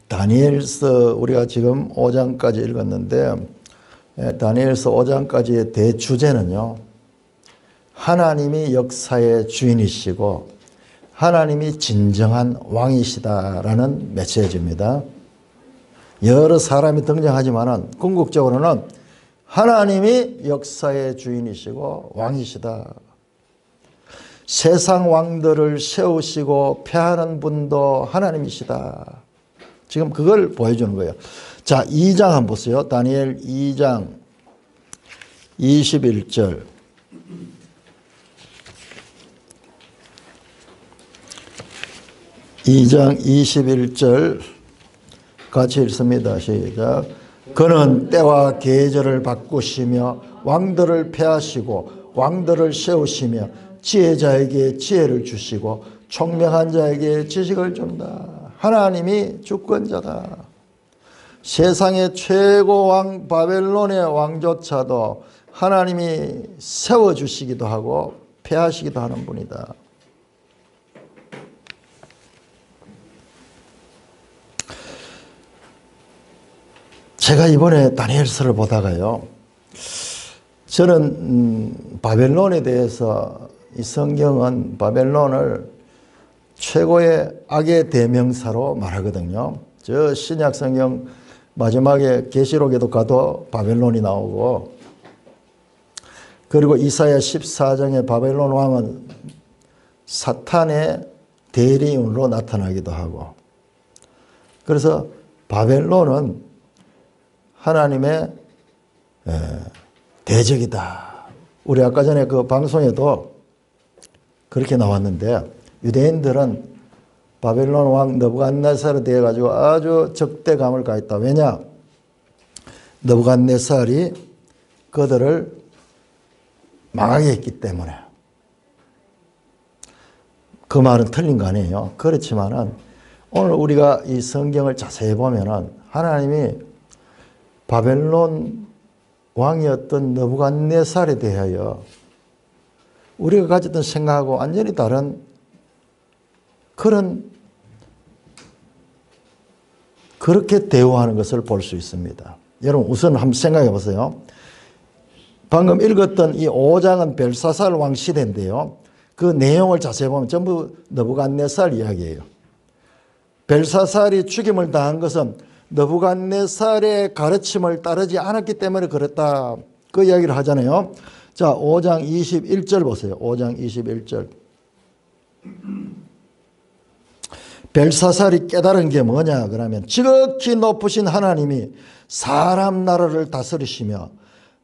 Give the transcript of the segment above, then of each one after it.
다니엘서 우리가 지금 5장까지 읽었는데 다니엘서 5장까지의 대주제는요, 하나님이 역사의 주인이시고 하나님이 진정한 왕이시다라는 메시지입니다. 여러 사람이 등장하지만은 궁극적으로는 하나님이 역사의 주인이시고 왕이시다. 세상 왕들을 세우시고 패하는 분도 하나님이시다. 지금 그걸 보여주는 거예요. 자, 2장 한번 보세요. 다니엘 2장 21절. 2장 21절 같이 읽습니다. 시작. 그는 때와 계절을 바꾸시며 왕들을 패하시고 왕들을 세우시며 지혜자에게 지혜를 주시고 총명한 자에게 지식을 준다. 하나님이 주권자다. 세상의 최고 왕 바벨론의 왕조차도 하나님이 세워주시기도 하고 패하시기도 하는 분이다. 제가 이번에 다니엘서를 보다가요, 저는 바벨론에 대해서 이 성경은 바벨론을 최고의 악의 대명사로 말하거든요. 저 신약 성경 마지막에 계시록에도 가도 바벨론이 나오고, 그리고 이사야 14장에 바벨론 왕은 사탄의 대리인으로 나타나기도 하고, 그래서 바벨론은 하나님의 대적이다. 우리 아까 전에 그 방송에도 그렇게 나왔는데, 유대인들은 바벨론 왕 느부갓네살에 대해 가지고 아주 적대감을 가했다. 왜냐? 느부갓네살이 그들을 망하게 했기 때문에. 그 말은 틀린 거 아니에요. 그렇지만은 오늘 우리가 이 성경을 자세히 보면은 하나님이 바벨론 왕이었던 느부갓네살에 대하여 우리가 가졌던 생각하고 완전히 다른 그렇게 대우하는 것을 볼 수 있습니다. 여러분 우선 한번 생각해 보세요. 방금 읽었던 이 5장은 벨사살 왕 시대인데요. 그 내용을 자세히 보면 전부 느부갓네살 이야기예요. 벨사살이 죽임을 당한 것은 느부갓네살의 가르침을 따르지 않았기 때문에 그랬다. 그 이야기를 하잖아요. 자, 5장 21절 보세요. 5장 21절. 벨사살이 깨달은 게 뭐냐 그러면 지극히 높으신 하나님이 사람 나라를 다스리시며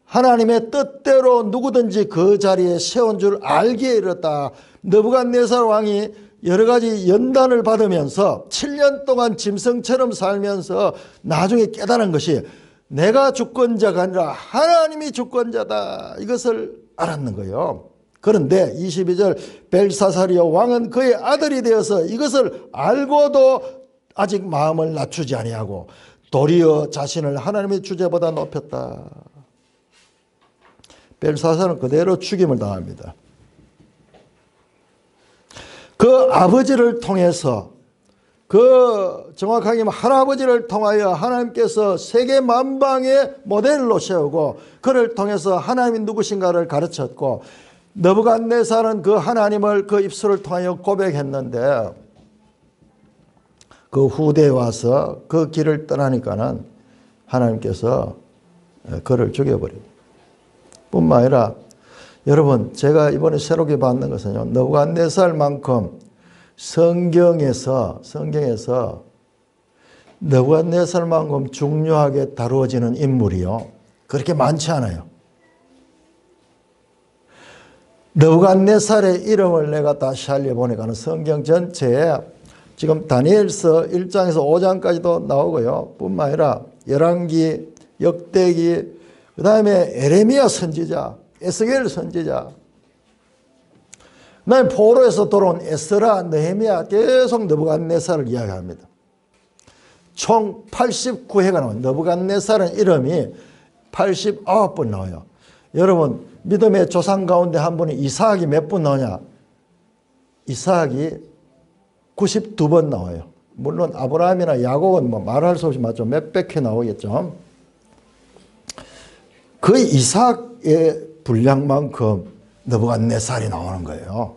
하나님의 뜻대로 누구든지 그 자리에 세운 줄 알기에 이르렀다. 느부갓네살 왕이 여러 가지 연단을 받으면서 7년 동안 짐승처럼 살면서 나중에 깨달은 것이 내가 주권자가 아니라 하나님이 주권자다. 이것을 알았는 거예요. 그런데 22절 벨사살이여 왕은 그의 아들이 되어서 이것을 알고도 아직 마음을 낮추지 아니하고 도리어 자신을 하나님의 주제보다 높였다. 벨사살은 그대로 죽임을 당합니다. 그 아버지를 통해서 정확하게 할아버지를 통하여 하나님께서 세계 만방의 모델로 세우고 그를 통해서 하나님이 누구신가를 가르쳤고 느부갓네살은 그 하나님을 그 입술을 통하여 고백했는데 그 후대에 와서 그 길을 떠나니까는 하나님께서 그를 죽여버립니다. 뿐만 아니라 여러분 제가 이번에 새롭게 받는 것은요, 느부갓네살만큼 성경에서 느부갓네살만큼 중요하게 다루어지는 인물이요 그렇게 많지 않아요. 느부갓네살의 이름을 내가 다시 알려보니까 성경 전체에 지금 다니엘서 1장에서 5장까지도 나오고요. 뿐만 아니라 열왕기, 역대기, 그 다음에 에레미야 선지자, 에스겔 선지자, 그 다음에 포로에서 돌아온 에스라, 느헤미야 계속 느부갓네살을 이야기합니다. 총 89회가 나와요. 느부갓네살은 이름이 89번 나와요. 여러분 믿음의 조상 가운데 한 분이 이삭이 몇 번 나오냐? 이삭이 92번 나와요. 물론 아브라함이나 야곱은 뭐 말할 수 없이 맞죠. 몇백 회 나오겠죠. 그 이삭의 분량만큼 느부갓네살이 나오는 거예요.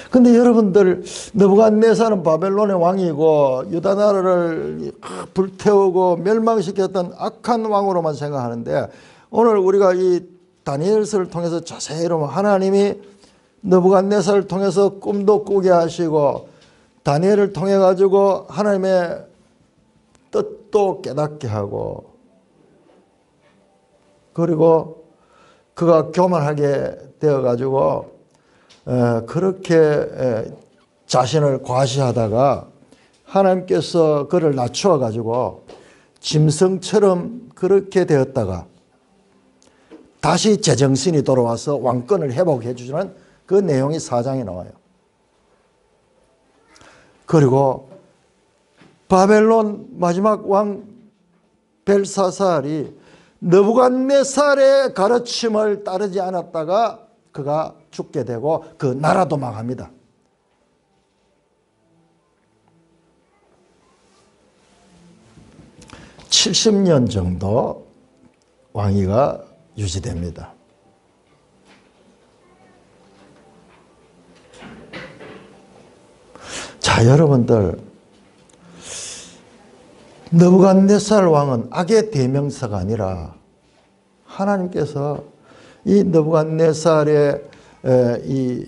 근데 여러분들, 느부갓네살은 바벨론의 왕이고 유다 나라를 불태우고 멸망시켰던 악한 왕으로만 생각하는데, 오늘 우리가 이 다니엘서를 통해서 자세히 보면 하나님이 느부갓네살을 통해서 꿈도 꾸게 하시고 다니엘을 통해 가지고 하나님의 뜻도 깨닫게 하고, 그리고 그가 교만하게 되어 가지고 그렇게 자신을 과시하다가 하나님께서 그를 낮추어 가지고 짐승처럼 그렇게 되었다가 다시 제정신이 돌아와서 왕권을 회복해 주는 그 내용이 4장에 나와요. 그리고 바벨론 마지막 왕 벨사살이 느부갓네살의 가르침을 따르지 않았다가 그가 죽게 되고 그 나라도 망합니다. (70년) 정도 왕위가 유지됩니다. 자, 여러분들, 느부갓네살 왕은 악의 대명사가 아니라 하나님께서 이 느부갓네살의 이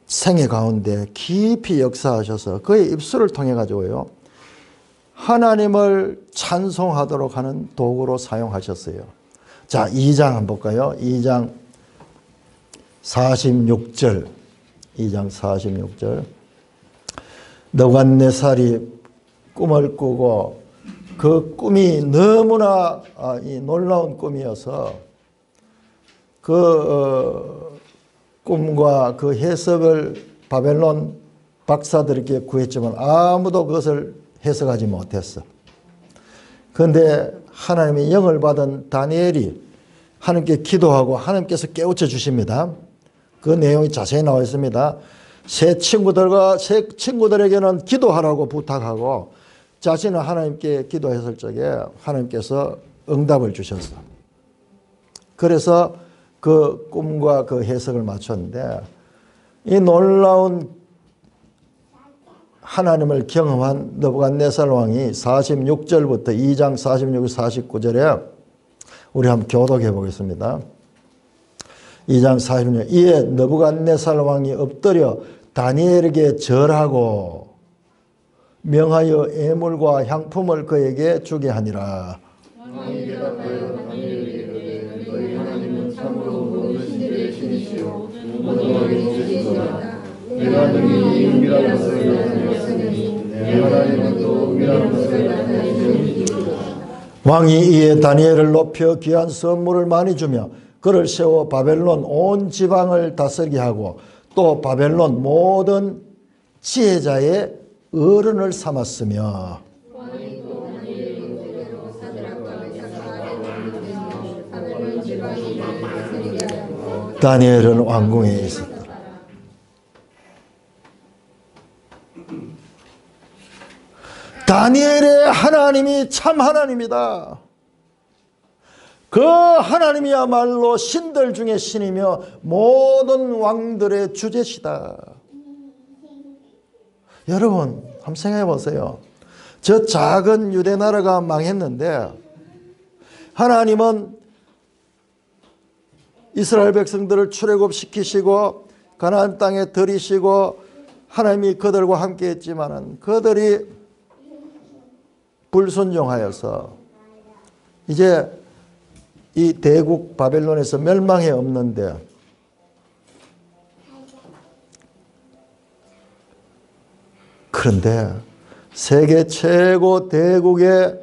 생애 가운데 깊이 역사하셔서 그의 입술을 통해 가지고요, 하나님을 찬송하도록 하는 도구로 사용하셨어요. 자, 2장 한번 볼까요? 2장 46절. 2장 46절. 느부갓네살이 꿈을 꾸고 그 꿈이 너무나 놀라운 꿈이어서 그 꿈과 그 해석을 바벨론 박사들에게 구했지만 아무도 그것을 해석하지 못했어. 그런데 하나님의 영을 받은 다니엘이 하나님께 기도하고 하나님께서 깨우쳐 주십니다. 그 내용이 자세히 나와 있습니다. 새 친구들에게는 기도하라고 부탁하고 자신은 하나님께 기도했을 적에 하나님께서 응답을 주셨어. 그래서 그 꿈과 그 해석을 맞췄는데, 이 놀라운 하나님을 경험한 느부갓네살 왕이 46절부터 2장 46, 49절에 우리 한번 교독해 보겠습니다. 2장 46절. 이에 느부갓네살 왕이 엎드려 다니엘에게 절하고 명하여 예물과 향품을 그에게 주게 하니라. 왕이 대답하여 다니엘에게 이르되 너희 하나님은 참으로 모든 신들의 신이시요 모든 왕의 주시니라. 내가 능히 이 은밀한 것을 나타내었으니 내 하나님은 또 은밀한 것을 나타내시리라. 왕이 이에 다니엘을 높여 귀한 선물을 많이 주며 그를 세워 바벨론 온 지방을 다스리게 하고 또 바벨론 모든 지혜자의 어른을 삼았으며, 다니엘은 왕궁에 있었더라. 다니엘의 하나님이 참 하나님이다. 그 하나님이야말로 신들 중에 신이며 모든 왕들의 주제시다. 여러분, 한번 생각해 보세요. 저 작은 유대 나라가 망했는데 하나님은 이스라엘 백성들을 출애굽시키시고 가나안 땅에 들이시고 하나님이 그들과 함께 했지만은 그들이 불순종하여서 이제 이 대국 바벨론에서 멸망해 없는데, 그런데 세계 최고 대국의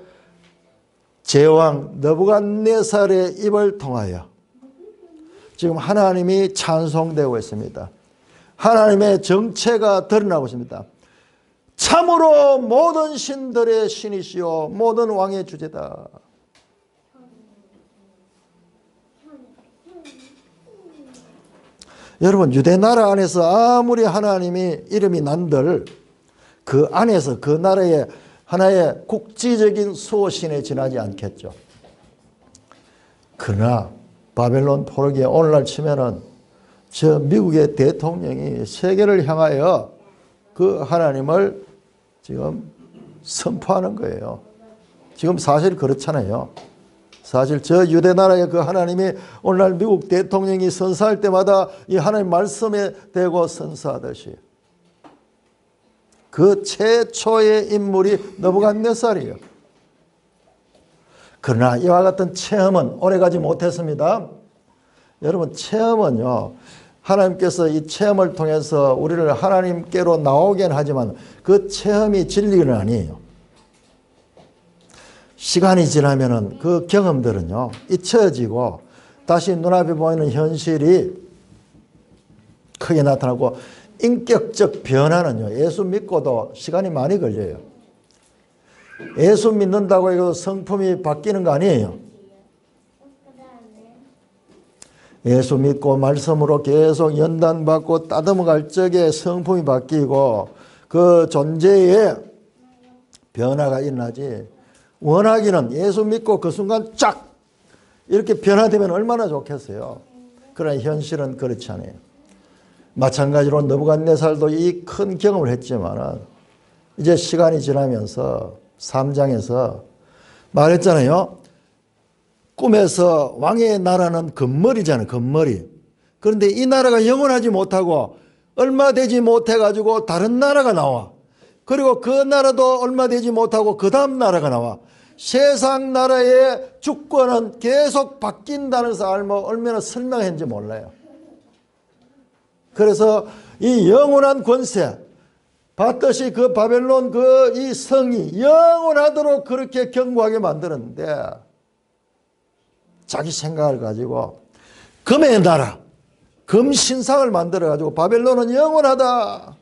제왕 느부갓네살의 입을 통하여 지금 하나님이 찬송되고 있습니다. 하나님의 정체가 드러나고 있습니다. 참으로 모든 신들의 신이시요 모든 왕의 주제다. 여러분 유대 나라 안에서 아무리 하나님이 이름이 난들 그 안에서 그 나라의 하나의 국지적인 수호신에 지나지 않겠죠. 그러나 바벨론 포로기에 오늘날 치면은 저 미국의 대통령이 세계를 향하여 그 하나님을 지금 선포하는 거예요. 지금 사실 그렇잖아요. 사실 저 유대 나라의 그 하나님이 오늘날 미국 대통령이 선사할 때마다 이 하나님 말씀에 대고 선사하듯이 그 최초의 인물이 느부갓네살이에요. 그러나 이와 같은 체험은 오래가지 못했습니다. 여러분 체험은요, 하나님께서 이 체험을 통해서 우리를 하나님께로 나오긴 하지만 그 체험이 진리는 아니에요. 시간이 지나면은 그 경험들은요 잊혀지고 다시 눈앞에 보이는 현실이 크게 나타나고 인격적 변화는요 예수 믿고도 시간이 많이 걸려요. 예수 믿는다고 해서 성품이 바뀌는 거 아니에요. 예수 믿고 말씀으로 계속 연단받고 따듬어갈 적에 성품이 바뀌고 그 존재에 변화가 일어나지, 원하기는 예수 믿고 그 순간 쫙 이렇게 변화되면 얼마나 좋겠어요. 그러나 현실은 그렇지 않아요. 마찬가지로 느부갓네살도 이 큰 경험을 했지만 이제 시간이 지나면서 3장에서 말했잖아요. 꿈에서 왕의 나라는 금머리잖아요. 금머리. 그런데 이 나라가 영원하지 못하고 얼마 되지 못해가지고 다른 나라가 나와. 그리고 그 나라도 얼마 되지 못하고 그 다음 나라가 나와. 세상 나라의 주권은 계속 바뀐다는 것을 알면 얼마나 설명했는지 몰라요. 그래서 이 영원한 권세, 봤듯이 그 바벨론 그 이 성이 영원하도록 그렇게 견고하게 만들었는데 자기 생각을 가지고 금의 나라, 금 신상을 만들어 가지고 바벨론은 영원하다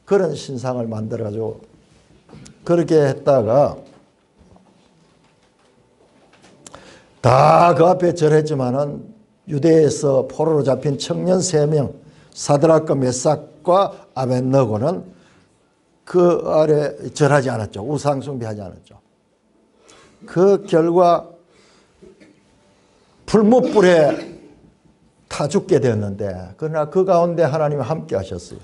그런 신상을 만들어 가지고 그렇게 했다가 다 그 앞에 절했지만은 유대에서 포로로 잡힌 청년 3명 사드락과 메삭과 아벳느고는 그 아래 절하지 않았죠. 우상 숭배하지 않았죠. 그 결과 풀무불에 타 죽게 되었는데 그러나 그 가운데 하나님이 함께 하셨어요.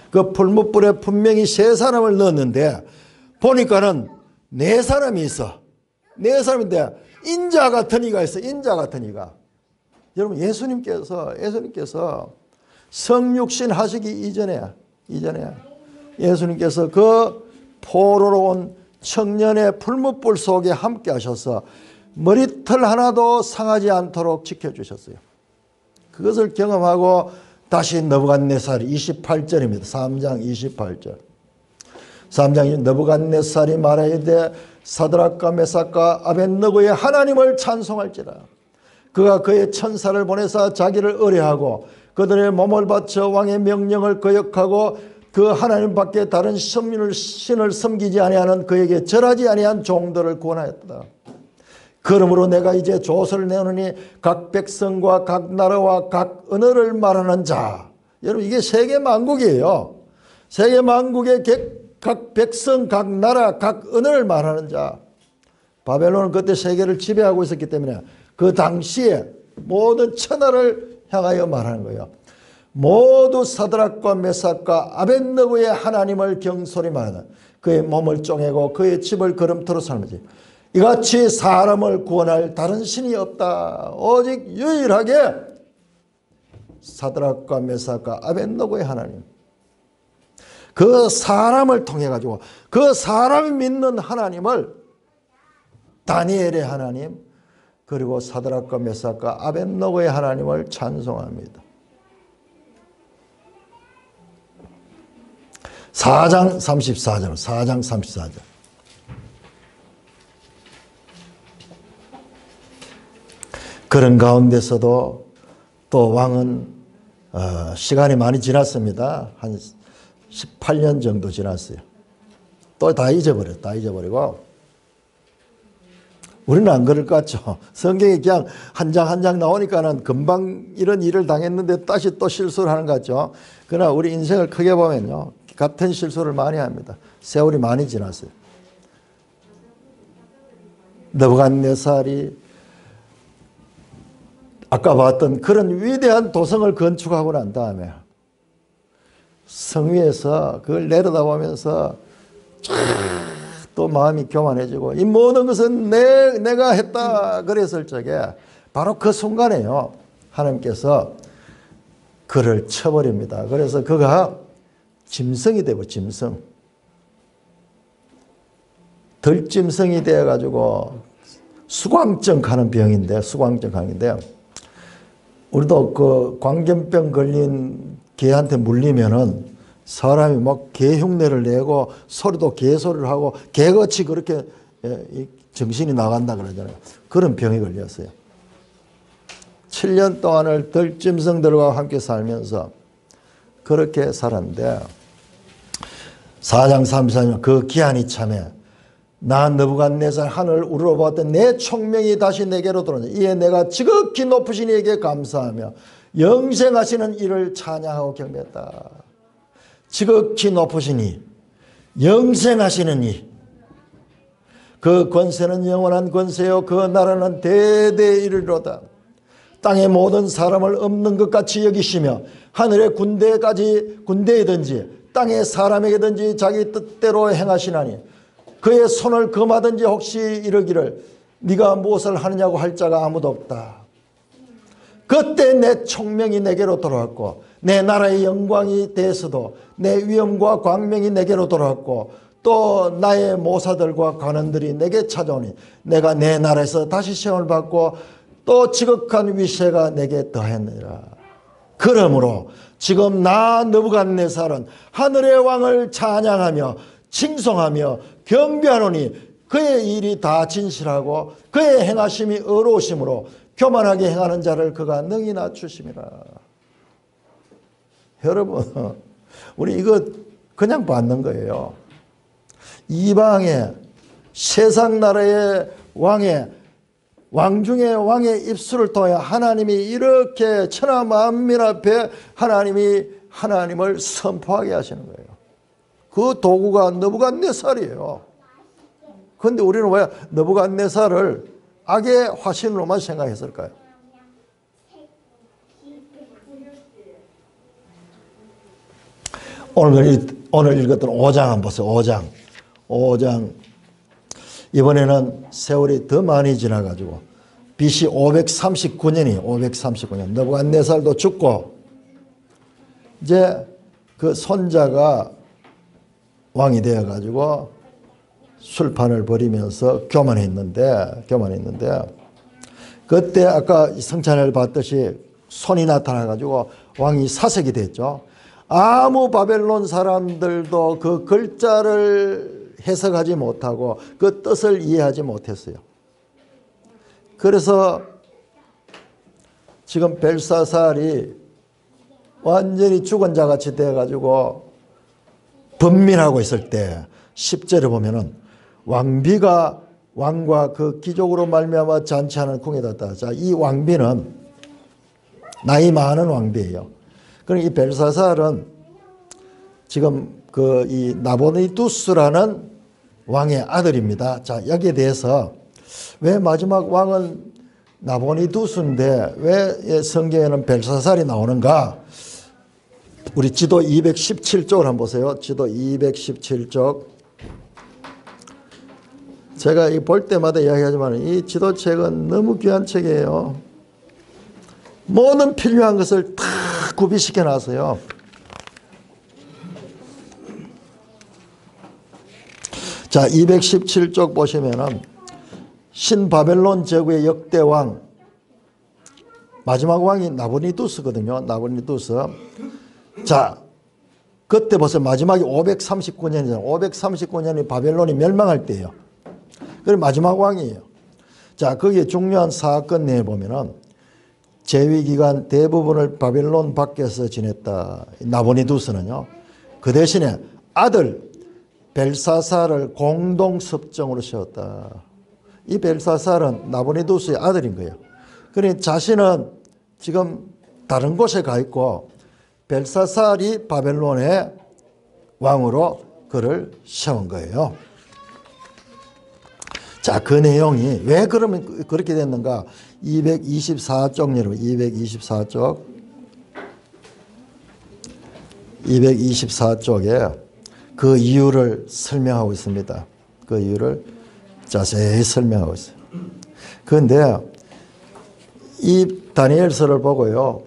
그 풀무불에 분명히 3사람을 넣었는데 보니까는 4사람이 있어. 4사람인데 인자 같은 이가 있어. 인자 같은 이가. 여러분 예수님께서 성육신 하시기 이전에 예수님께서 그 포로로 온 청년의 풀무불 속에 함께 하셔서 머리털 하나도 상하지 않도록 지켜주셨어요. 그것을 경험하고 다시 느부갓네살이 28절입니다. 3장 28절. 3장 느부갓네살이 말하되 사드락과 메삭과 아벳느고의 하나님을 찬송할지라. 그가 그의 천사를 보내사 자기를 의뢰하고 그들의 몸을 바쳐 왕의 명령을 거역하고 그 하나님 밖에 다른 신을 섬기지 아니하는 그에게 절하지 아니한 종들을 구원하였다. 그러므로 내가 이제 조서를 내노니 각 백성과 각 나라와 각 언어를 말하는 자. 여러분 이게 세계 만국이에요. 세계 만국의 각 백성, 각 나라, 각 언어를 말하는 자. 바벨론은 그때 세계를 지배하고 있었기 때문에 그 당시에 모든 천하를 향하여 말하는 거예요. 모두 사드락과 메삭과 아벳느고의 하나님을 경솔히 말하는 그의 몸을 쪼개고 그의 집을 걸음터로 삼지. 이같이 사람을 구원할 다른 신이 없다. 오직 유일하게 사드락과 메삭과 아벳느고의 하나님. 그 사람을 통해 가지고 그 사람이 믿는 하나님을 다니엘의 하나님 그리고 사드락과 메삭과 아벳느고의 하나님을 찬송합니다. 4장 34절. 그런 가운데서도 또 왕은 시간이 많이 지났습니다. 한 18년 정도 지났어요. 또 다 잊어버리고 우리는 안 그럴 것 같죠. 성경에 그냥 한 장 한 장 나오니까는 금방 이런 일을 당했는데 다시 또 실수를 하는 것 같죠. 그러나 우리 인생을 크게 보면요, 같은 실수를 많이 합니다. 세월이 많이 지났어요. 느부갓네살이 아까 봤던 그런 위대한 도성을 건축하고 난 다음에 성 위에서 그걸 내려다보면서 또 마음이 교만해지고 이 모든 것은 내가 했다 그랬을 적에 바로 그 순간에요, 하나님께서 그를 쳐버립니다. 그래서 그가 짐승이 되고, 짐승, 들짐승이 되어가지고 수광증 가는 병인데, 수광증 강인데요. 우리도 그 광견병 걸린 개한테 물리면은 사람이 막 개 흉내를 내고 소리도 개소리를 하고 개같이 그렇게 정신이 나간다 그러잖아요. 그런 병이 걸렸어요. 7년 동안을 들짐승들과 함께 살면서 그렇게 살았는데 4장 34절 그 기한이 참에 나 느부갓네살 하늘을 우러보았던 내 총명이 다시 내게로 들어오니 이에 내가 지극히 높으신 이에게 감사하며 영생하시는 이를 찬양하고 경배했다. 지극히 높으신 이, 영생하시는 이, 그 권세는 영원한 권세요 그 나라는 대대에 이르리로다. 땅의 모든 사람을 없는 것 같이 여기시며 하늘의 군대이든지 땅의 사람에게든지 자기 뜻대로 행하시나니 그의 손을 금하든지 혹시 이르기를 네가 무엇을 하느냐고 할 자가 아무도 없다. 그때 내 총명이 내게로 돌아왔고 내 나라의 영광이 대해서도 내 위엄과 광명이 내게로 돌아왔고 또 나의 모사들과 관원들이 내게 찾아오니 내가 내 나라에서 다시 시험을 받고 또 지극한 위세가 내게 더했느니라. 그러므로 지금 나 느부갓네살은 하늘의 왕을 찬양하며 칭송하며 경배하노니 그의 일이 다 진실하고 그의 행하심이 의로우심으로 교만하게 행하는 자를 그가 능히 낮추심이라. 여러분, 우리 이거 그냥 받는 거예요. 이방의 세상 나라의 왕 중의 왕의 입술을 통해 하나님이 이렇게 천하 만민 앞에 하나님을 선포하게 하시는 거예요. 그 도구가 느부갓네살이에요. 그런데 우리는 왜 느부갓네살을 악의 화신으로만 생각했을까요? 오늘 읽었던 5장 한번 보세요. 5장. 이번에는 세월이 더 많이 지나가지고 BC 539년 느부갓네살도 죽고 이제 그 손자가 왕이 되어가지고 술판을 벌이면서 교만했는데 그때 아까 성찬을 봤듯이 손이 나타나가지고 왕이 사색이 됐죠. 아무 바벨론 사람들도 그 글자를 해석하지 못하고 그 뜻을 이해하지 못했어요. 그래서 지금 벨사살이 완전히 죽은 자같이 되어가지고 번민하고 있을 때 10절에 보면은 왕비가 왕과 그 귀족으로 말미암아 잔치하는 궁에 닿았다. 자, 이 왕비는 나이 많은 왕비예요. 그럼 이 벨사살은 지금 그 이 나보니두스라는 왕의 아들입니다. 자, 여기에 대해서 왜 마지막 왕은 나보니두스인데 왜 성경에는 벨사살이 나오는가? 우리 지도 217쪽을 한번 보세요. 지도 217쪽. 제가 이 볼 때마다 이야기하지만 이 지도책은 너무 귀한 책이에요. 모든 필요한 것을 다 구비시켜 놨어요. 자, 217쪽 보시면은 신바벨론 제국의 역대 왕, 마지막 왕이 나보니두스거든요. 나보니두스. 자, 그때 보세요. 마지막이 539년이잖아요. 539년이 바벨론이 멸망할 때예요. 그래 마지막 왕이에요. 자, 거기에 중요한 사건 내에 보면은 재위 기간 대부분을 바벨론 밖에서 지냈다. 나보니두스는요. 그 대신에 아들 벨사살을 공동 섭정으로 세웠다. 이 벨사살은 나보니두스의 아들인 거예요. 그러니 자신은 지금 다른 곳에 가 있고 벨사살이 바벨론의 왕으로 그를 세운 거예요. 자, 그 내용이 왜 그러면 그렇게 됐는가? 224쪽 여러분, 224쪽에 그 이유를 설명하고 있습니다. 그 이유를 자세히 설명하고 있어요. 그런데 이 다니엘서를 보고요,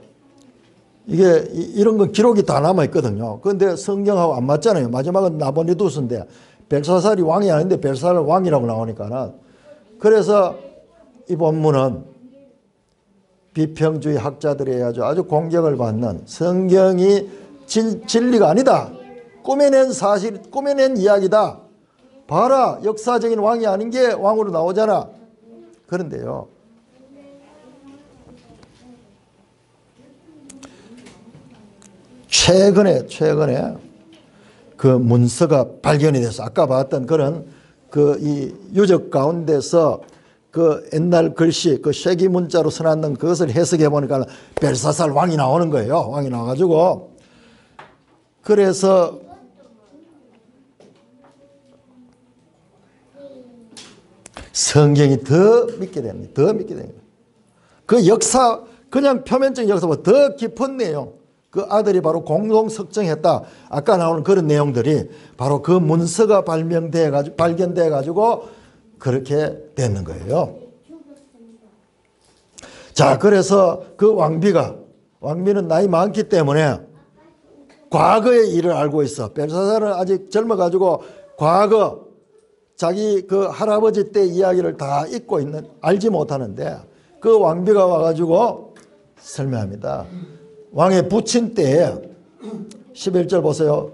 이게 이런 건 기록이 다 남아있거든요. 그런데 성경하고 안 맞잖아요. 마지막은 나보니두스인데 벨사살이 왕이 아닌데 벨사살 왕이라고 나오니까는. 그래서 이 본문은 비평주의 학자들이 아주 공격을 받는, 성경이 진리가 아니다, 꾸며낸 사실, 꾸며낸 이야기다, 봐라 역사적인 왕이 아닌 게 왕으로 나오잖아. 그런데요, 최근에 그 문서가 발견이 돼서 아까 봤던 그런 그 이 유적 가운데서 그 옛날 글씨, 그 쉐기 문자로 써놨는 그것을 해석해 보니까 벨사살 왕이 나오는 거예요. 왕이 나와가지고. 그래서 성경이 더 믿게 됩니다. 더 믿게 됩니다. 그 역사, 그냥 표면적인 역사보다 더 깊은 내용, 그 아들이 바로 공동 석정했다. 아까 나오는 그런 내용들이 바로 그 문서가 발견돼 가지고 그렇게 되는 거예요. 자, 그래서 그 왕비는 나이 많기 때문에 과거의 일을 알고 있어. 벨사살은 아직 젊어 가지고 과거 자기 그 할아버지 때 이야기를 다 잊고 있는, 알지 못하는데 그 왕비가 와가지고 설명합니다. 왕의 부친 때에 11절 보세요.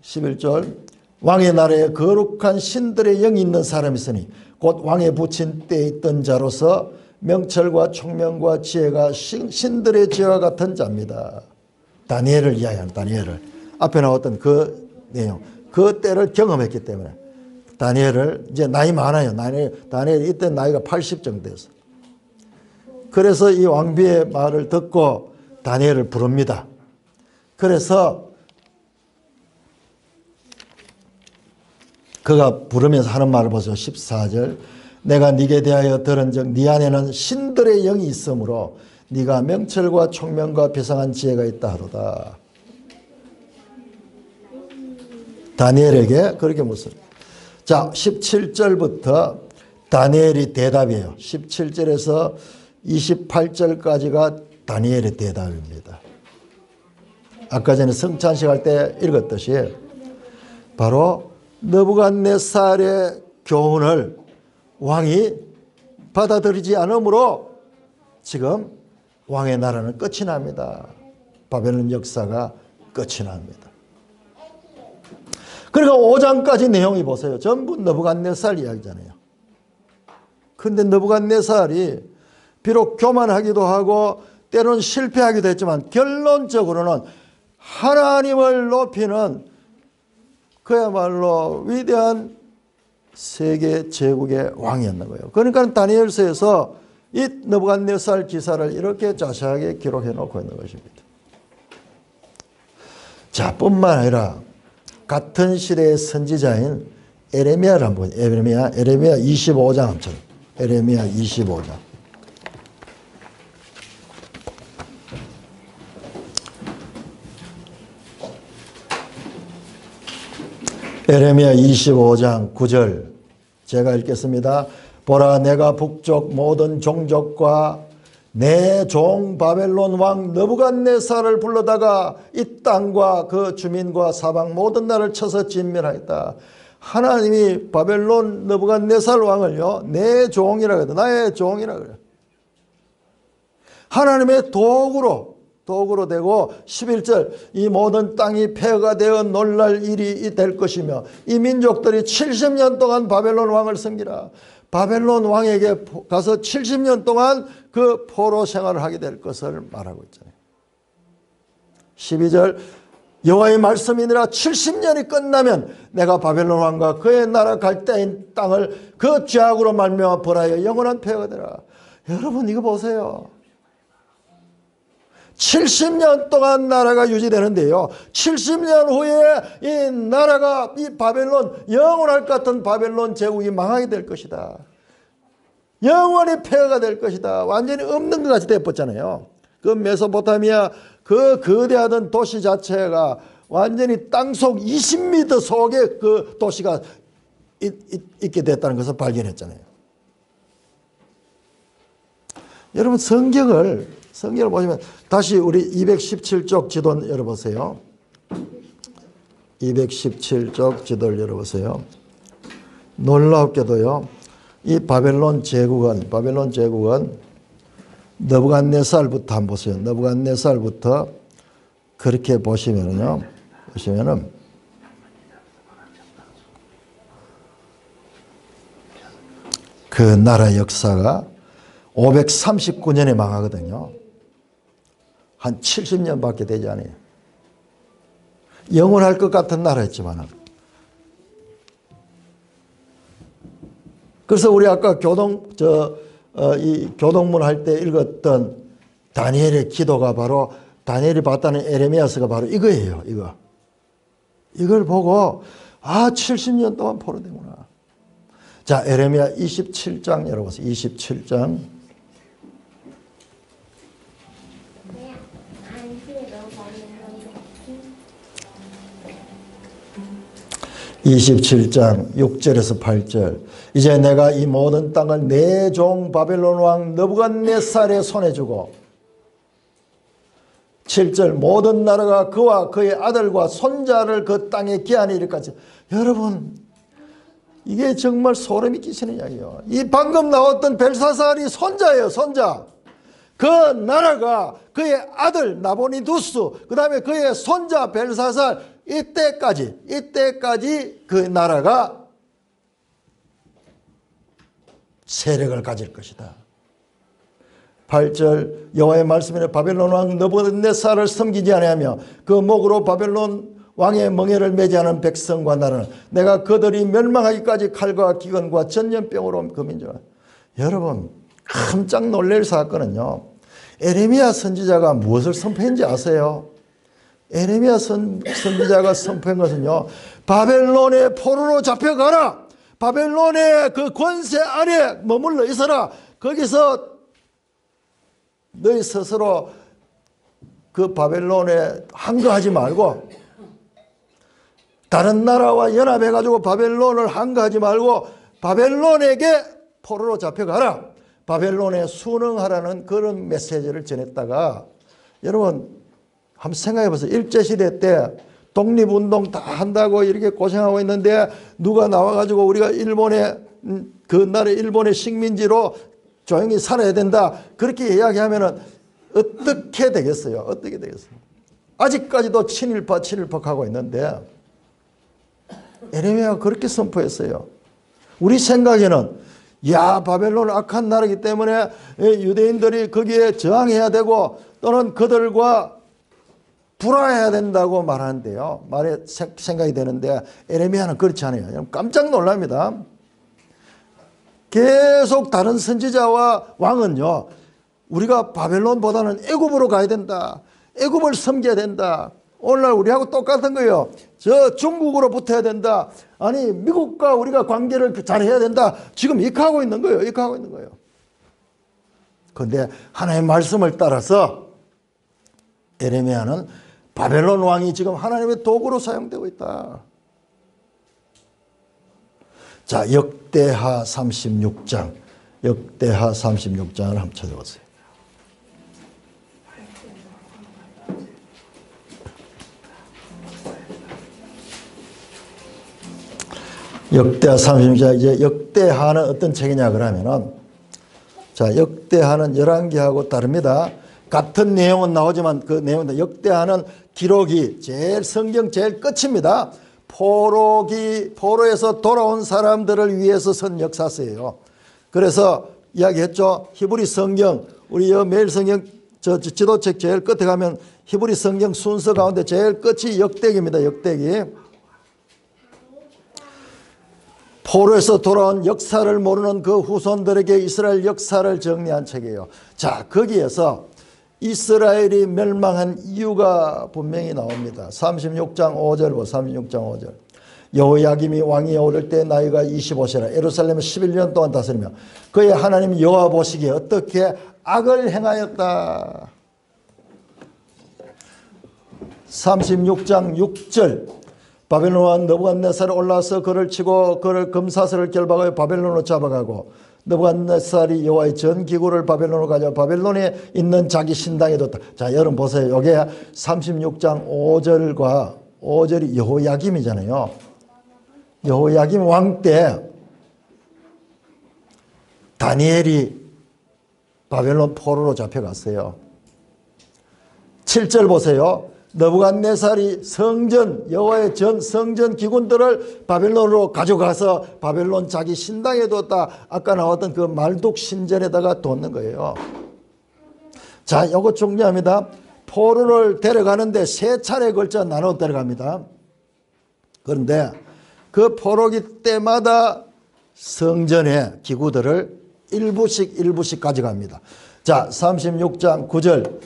11절. 왕의 나라에 거룩한 신들의 영이 있는 사람이 있으니 곧 왕의 부친 때에 있던 자로서 명철과 총명과 지혜가 신들의 지혜와 같은 자입니다. 다니엘을 이야기하는, 다니엘을. 앞에 나왔던 그 내용, 그 때를 경험했기 때문에 다니엘을, 이제 나이 많아요. 다니엘이 이때 나이가 80 정도 됐어. 그래서 이 왕비의 말을 듣고 다니엘을 부릅니다. 그래서 그가 부르면서 하는 말을 보세요. 14절. 내가 네게 대하여 들은즉 네 안에는 신들의 영이 있으므로 네가 명철과 총명과 비상한 지혜가 있다 하도다. 다니엘에게 그렇게 묻습니다. 자, 17절부터 다니엘이 대답이에요. 17절에서 28절까지가 다니엘의 대답입니다. 아까 전에 성찬식 할 때 읽었듯이 바로 느부갓네살의 교훈을 왕이 받아들이지 않으므로 지금 왕의 나라는 끝이 납니다. 바벨론 역사가 끝이 납니다. 그러니까 5장까지 내용이 보세요. 전부 느부갓네살 이야기잖아요. 그런데 느부갓네살이 비록 교만하기도 하고 때로는 실패하기도 했지만 결론적으로는 하나님을 높이는 그야말로 위대한 세계 제국의 왕이었는 거예요. 그러니까 다니엘서에서 이 느부갓네살 기사를 이렇게 자세하게 기록해 놓고 있는 것입니다. 자, 뿐만 아니라 같은 시대의 선지자인 에레미야를 한번 보세요. 에레미야 25장 한번. 에레미야 25장. 에레미야 25장 9절 제가 읽겠습니다. 보라, 내가 북쪽 모든 종족과 내 종 바벨론 왕 느부갓네살을 불러다가 이 땅과 그 주민과 사방 모든 나라를 쳐서 진멸하였다. 하나님이 바벨론 느부갓네살 왕을요, 내 종이라 그래요. 나의 종이라 그래요. 하나님의 도구로 되고 11절 이 모든 땅이 폐허가 되어 놀랄 일이 될 것이며 이 민족들이 70년 동안 바벨론 왕을 섬기라. 바벨론 왕에게 가서 70년 동안 그 포로 생활을 하게 될 것을 말하고 있잖아요. 12절 여호와의 말씀이니라 70년이 끝나면 내가 바벨론 왕과 그의 나라 갈대인 땅을 그 죄악으로 말미암아 벌하여 영원한 폐허가 되라. 여러분 이거 보세요. 70년 동안 나라가 유지되는데요. 70년 후에 이 나라가 이 바벨론 영원할 것 같은 바벨론 제국이 망하게 될 것이다. 영원히 폐허가 될 것이다. 완전히 없는 것 같이 되어버렸잖아요. 그 메소포타미아 그 거대하던 도시 자체가 완전히 땅속 20m 속에 그 도시가 있게 됐다는 것을 발견했잖아요. 여러분 성경을 보시면 다시 우리 217쪽 지도 열어보세요. 217쪽 지도를 열어보세요. 놀랍게도요. 이 바벨론 제국은 느부갓네살부터 한번 보세요. 느부갓네살부터 그렇게 보시면은 그 나라 역사가 539년에 망하거든요. 한 70년밖에 되지 않아요. 영원할 것 같은 나라였지만. 그래서 우리 아까 이 교동문 할 때 읽었던 다니엘의 기도가 바로 다니엘이 봤다는 에레미야서가 바로 이거예요. 이걸 보고 70년 동안 포로되구나. 자, 에레미야 27장 열어보세요. 27장. (27장) 6절에서 8절. 이제 내가 이 모든 땅을 내 종 바벨론 왕 느부갓네살의 손에 주고 7절 모든 나라가 그와 그의 아들과 손자를 그 땅에 기한에 이르까지. 여러분 이게 정말 소름이 끼치는 이야기예요. 이 방금 나왔던 벨사살이 손자예요. 손자. 그 나라가 그의 아들 나보니두스 그 다음에 그의 손자 벨사살 이때까지 그 나라가 세력을 가질 것이다. 8절 여호와의 말씀이라 바벨론 왕 느부갓네살을 섬기지 아니하며 그 목으로 바벨론 왕의 멍에를 매지 않은 백성과 나라는 내가 그들이 멸망하기까지 칼과 기근과 전염병으로 그 민족을. 여러분 깜짝 놀랄 사건은요. 에레미야 선지자가 무엇을 선포했는지 아세요? 에레미야 선지자가 선포한 것은요. 바벨론의 포로로 잡혀가라. 바벨론의 그 권세 아래 머물러 있어라. 거기서 너희 스스로 그 바벨론에 항거하지 말고 다른 나라와 연합해가지고 바벨론을 항거하지 말고 바벨론에게 포로로 잡혀가라. 바벨론에 순응하라는 그런 메시지를 전했다가 여러분 한번 생각해 보세요. 일제시대 때 독립운동 다 한다고 이렇게 고생하고 있는데 누가 나와가지고 우리가 그 나라 일본의 식민지로 조용히 살아야 된다. 그렇게 이야기하면은 어떻게 되겠어요? 아직까지도 친일파 하고 있는데 에레미야가 그렇게 선포했어요. 우리 생각에는 바벨론 악한 나라이기 때문에 유대인들이 거기에 저항해야 되고 또는 그들과 불화해야 된다고 말하는데요. 생각이 되는데 에레미야는 그렇지 않아요. 깜짝 놀랍니다. 계속 다른 선지자와 왕은요. 우리가 바벨론보다는 애굽으로 가야 된다. 애굽을 섬겨야 된다. 오늘날 우리하고 똑같은 거예요. 저 중국으로 붙어야 된다. 아니 미국과 우리가 관계를 잘해야 된다. 지금 이렇게 하고 있는 거예요. 그런데 하나님의 말씀을 따라서 에레미야는 바벨론 왕이 지금 하나님의 도구로 사용되고 있다. 자, 역대하 36장을 한번 찾아보세요. 역대하 36장. 이제 역대하는 어떤 책이냐 그러면은, 자, 역대하는 열왕기하고 다릅니다. 같은 내용은 나오지만 그 내용은 역대하는 기록이 성경 제일 끝입니다. 포로에서 돌아온 사람들을 위해서 쓴 역사서예요. 그래서 이야기했죠. 히브리 성경, 우리 매일 성경 지도책 제일 끝에 가면 히브리 성경 순서 가운데 제일 끝이 역대기입니다. 역대기. 포로에서 돌아온 역사를 모르는 그 후손들에게 이스라엘 역사를 정리한 책이에요. 자, 거기에서 이스라엘이 멸망한 이유가 분명히 나옵니다. 36장 5절 보세요. 36장 5절. 여호야김이 왕위에 오를 때 나이가 25세라 예루살렘을 11년 동안 다스리며 그의 하나님 여호와 보시기에 어떻게 악을 행하였다. 36장 6절. 바벨론 왕 느부갓네살이 올라와서 그를 치고 그를 금사슬을 결박하여 바벨론으로 잡아가고 느부갓네살이 여호와의 전 기구를 바벨론으로 가져와 바벨론에 있는 자기 신당에 뒀다. 자, 여러분 보세요. 이게 36장 5절과 5절이 여호야김이잖아요. 여호야김 왕 때 다니엘이 바벨론 포로로 잡혀갔어요. 7절 보세요. 느부갓네살이 성전 여호와의 전 성전 기gun들을 바벨론으로 가져가서 바벨론 자기 신당에 뒀다. 아까 나왔던 그 말독 신전에다가 뒀는 거예요. 자, 이거 중요합니다. 포로를 데려가는데 3차례에 걸쳐 나눠 데려갑니다. 그런데 그 포로기 때마다 성전의 기구들을 일부씩 가져갑니다. 자, 36장 9절.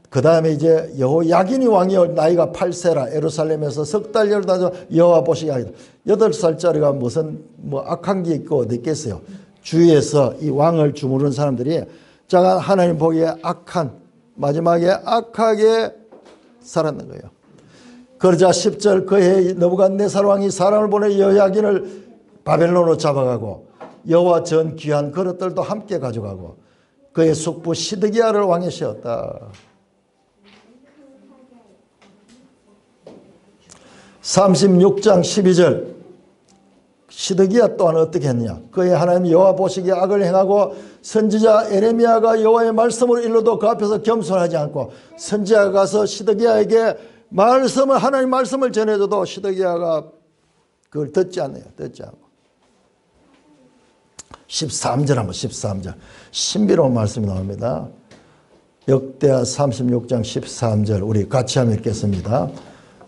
그 다음에 이제 여호야긴이 왕이 나이가 8세라 예루살렘에서 석 달 열다서 여호와 보시기 하기다. 8살짜리가 무슨 악한 게 있고 어디 있겠어요. 주위에서 이 왕을 주무르는 사람들이 자가 하나님 보기에 악한 마지막에 악하게 살았는 거예요. 그러자 10절 그해 느부갓네살 왕이 사람을 보내 여호야긴을 바벨론으로 잡아가고 여호와 전 귀한 그릇들도 함께 가져가고 그의 숙부 시드기야를 왕에 세웠다. 36장 12절. 시드기야 또한 어떻게 했느냐. 그의 하나님 여호와 보시기에 악을 행하고 선지자 에레미야가 여호와의 말씀을 일러도 그 앞에서 겸손하지 않고 선지자가 가서 시드기야에게 하나님 말씀을 전해줘도 시드기야가 그걸 듣지 않네요. 듣지 않고. 13절 한번 13절. 신비로운 말씀이 나옵니다. 역대하 36장 13절 우리 같이 한번 읽겠습니다.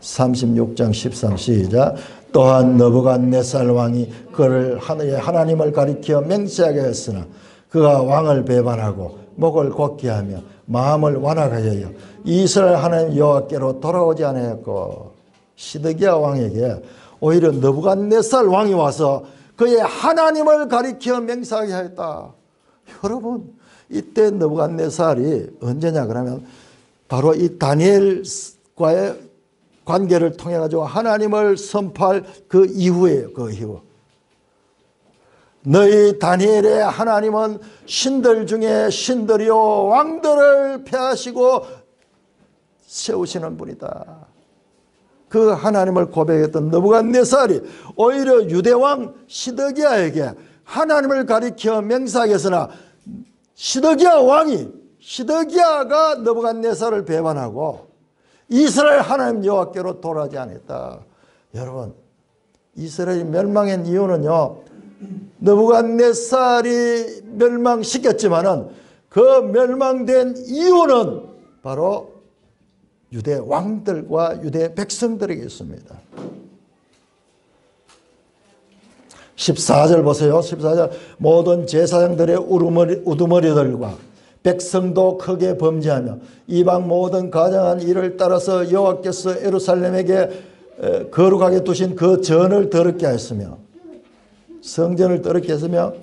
36장 13 시작. 또한 느부갓네살 왕이 그를 하나님을 가리켜 맹세하게 했으나 그가 왕을 배반하고 목을 곧게 하며 마음을 완악하여 이스라엘 하나님 여호와께로 돌아오지 않았고 시드기야 왕에게 오히려 느부갓네살 왕이 와서 그의 하나님을 가리켜 맹세하게 하였다. 여러분 이때 느부갓네살이 언제냐 그러면 바로 이 다니엘과의 관계를 통해 가지고 하나님을 선포할 그 이후에요. 그 이후. 너희 다니엘의 하나님은 신들 중에 신들이요 왕들을 폐하시고 세우시는 분이다. 그 하나님을 고백했던 느부갓네살이 오히려 유대왕 시드기야에게 하나님을 가리켜 맹세하게 했으나 시드기야가 느부갓네살을 배반하고 이스라엘 하나님 여호와께로 돌아오지 않았다. 여러분 이스라엘이 멸망한 이유는요. 느부갓네살이 멸망시켰지만은 그 멸망된 이유는 바로 유대 왕들과 유대 백성들에게 있습니다. 14절 보세요. 14절 모든 제사장들의 우두머리들과 백성도 크게 범죄하며 이방 모든 가장한 일을 따라서 여호와께서 예루살렘에게 거룩하게 두신 그 전을 더럽게 하였으며 성전을 더럽게 했으며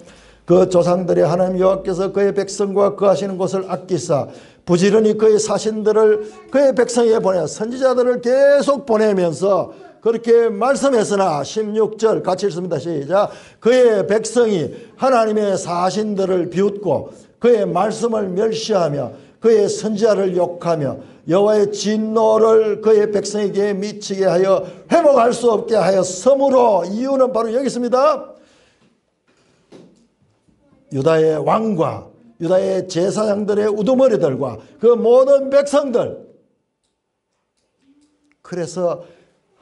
그 조상들의 하나님 여호와께서 그의 백성과 거하시는 곳을 아끼사 부지런히 그의 사신들을 그의 백성에게 보내 선지자들을 계속 보내면서 그렇게 말씀했으나 16절 같이 읽습니다. 시작. 그의 백성이 하나님의 사신들을 비웃고 그의 말씀을 멸시하며 그의 선지자를 욕하며 여호와의 진노를 그의 백성에게 미치게 하여 회복할 수 없게 하였으므로 이유는 바로 여기 있습니다. 유다의 왕과 유다의 제사장들의 우두머리들과 그 모든 백성들 그래서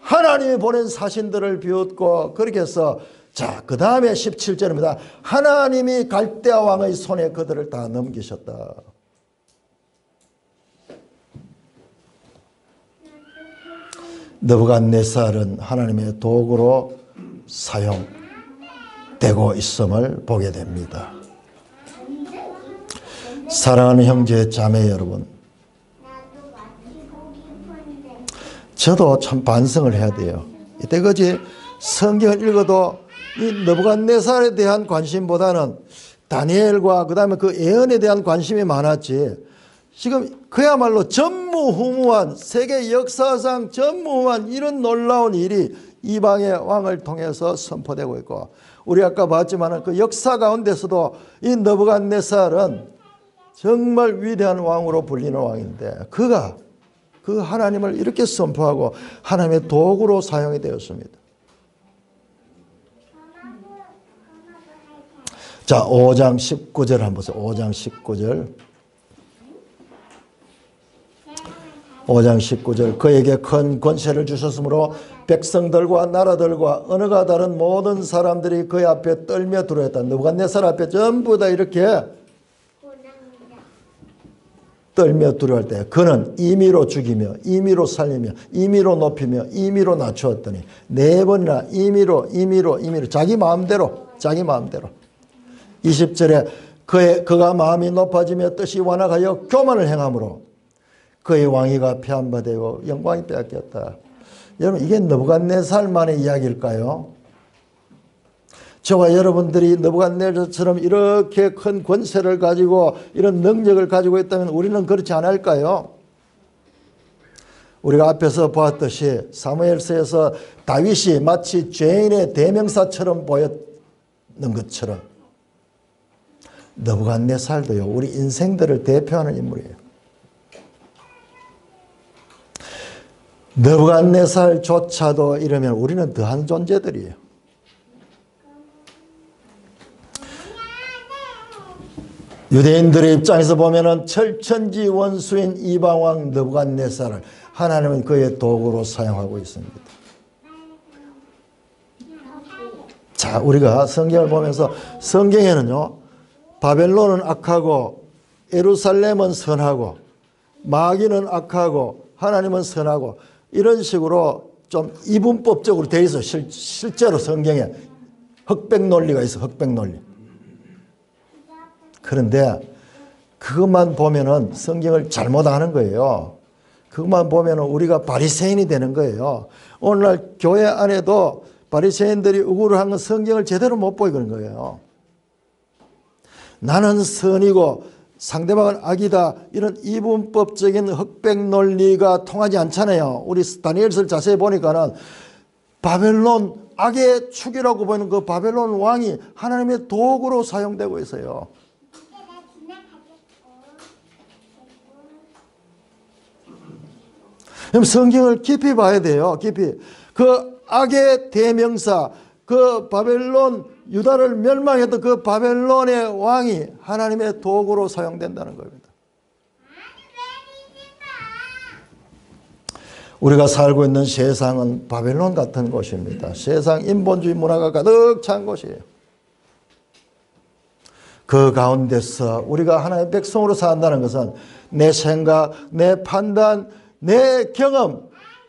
하나님이 보낸 사신들을 비웃고 그렇게 해서 자, 그 다음에 17절입니다. 하나님이 갈대아 왕의 손에 그들을 다 넘기셨다. 느부갓네살은 하나님의 도구로 사용되고 있음을 보게 됩니다. 사랑하는 형제 자매 여러분, 저도 참 반성을 해야 돼요. 이때까지 성경을 읽어도 이 느부갓네살에 대한 관심보다는 다니엘과 그 다음에 그 예언에 대한 관심이 많았지, 지금 그야말로 전무후무한, 세계 역사상 전무후무한 이런 놀라운 일이 이방의 왕을 통해서 선포되고 있고, 우리 아까 봤지만 그 역사 가운데서도 이 느부갓네살은 정말 위대한 왕으로 불리는 왕인데, 그가 그 하나님을 이렇게 선포하고 하나님의 도구로 사용이 되었습니다. 자, 5장 19절 한번 보세요. 5장 19절. 5장 19절. 그에게 큰 권세를 주셨으므로 백성들과 나라들과 언어가 다른 모든 사람들이 그의 앞에 떨며 두려웠다. 느부갓네살 앞에 전부 다 이렇게 떨며 두려울 때 그는 임의로 죽이며 임의로 살리며 임의로 높이며 임의로 낮추었더니 4번이나 임의로 자기 마음대로 20절에 그가 마음이 높아지며 뜻이 완악하여 교만을 행함으로 그의 왕위가 폐한바되고 영광이 빼앗겼다. 여러분, 이게 느부갓네살만의 이야기일까요? 저와 여러분들이 느부갓네살처럼 이렇게 큰 권세를 가지고 이런 능력을 가지고 있다면 우리는 그렇지 않을까요? 우리가 앞에서 보았듯이 사무엘서에서 다윗이 마치 죄인의 대명사처럼 보였는 것처럼 느부갓네살도요, 우리 인생들을 대표하는 인물이에요. 느부갓네살조차도 이러면 우리는 더한 존재들이에요. 유대인들의 입장에서 보면은 철천지 원수인 이방왕 느부갓네살을 하나님은 그의 도구로 사용하고 있습니다. 자, 우리가 성경을 보면서 성경에는요, 바벨론은 악하고 예루살렘은 선하고 마귀는 악하고 하나님은 선하고 이런 식으로 좀 이분법적으로 되어 있어. 실제로 성경에 흑백 논리가 있어. 흑백 논리. 그런데 그것만 보면은 성경을 잘못 아는 거예요. 그것만 보면은 우리가 바리새인이 되는 거예요. 오늘날 교회 안에도 바리새인들이 우구를 한 건 성경을 제대로 못 보고 그런 거예요. 나는 선이고 상대방은 악이다, 이런 이분법적인 흑백 논리가 통하지 않잖아요. 우리 다니엘서를 자세히 보니까는 바벨론 악의 축이라고 보이는 그 바벨론 왕이 하나님의 도구로 사용되고 있어요. 그럼 성경을 깊이 봐야 돼요. 깊이. 그 악의 대명사, 그 바벨론, 유다를 멸망했던 그 바벨론의 왕이 하나님의 도구로 사용된다는 겁니다. 우리가 살고 있는 세상은 바벨론 같은 곳입니다. 세상 인본주의 문화가 가득 찬 곳이에요. 그 가운데서 우리가 하나님의 백성으로 산다는 것은 내 생각, 내 판단, 내 경험,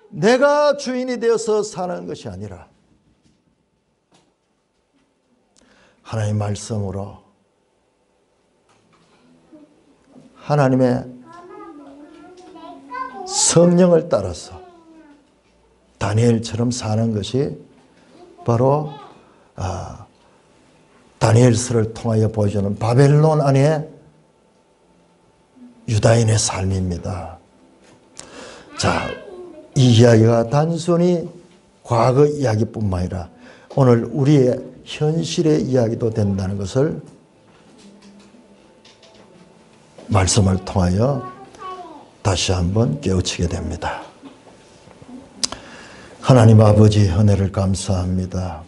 내가 주인이 되어서 사는 것이 아니라 하나님의 말씀으로 하나님의 성령을 따라서 다니엘처럼 사는 것이 바로 다니엘서를 통하여 보여주는 바벨론 안에 유다인의 삶입니다. 자, 이 이야기가 단순히 과거 이야기뿐만 아니라 오늘 우리의 현실의 이야기도 된다는 것을 말씀을 통하여 다시 한번 깨우치게 됩니다. 하나님 아버지, 은혜를 감사합니다.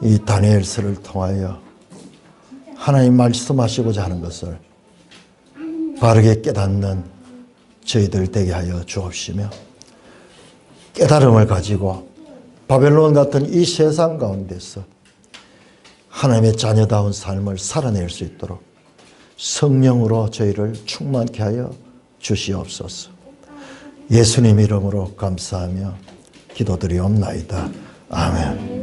이 다니엘서를 통하여 하나님 말씀하시고자 하는 것을 바르게 깨닫는 저희들 되게 하여 주옵시며, 깨달음을 가지고 바벨론 같은 이 세상 가운데서 하나님의 자녀다운 삶을 살아낼 수 있도록 성령으로 저희를 충만케 하여 주시옵소서. 예수님 이름으로 감사하며 기도드리옵나이다. 아멘.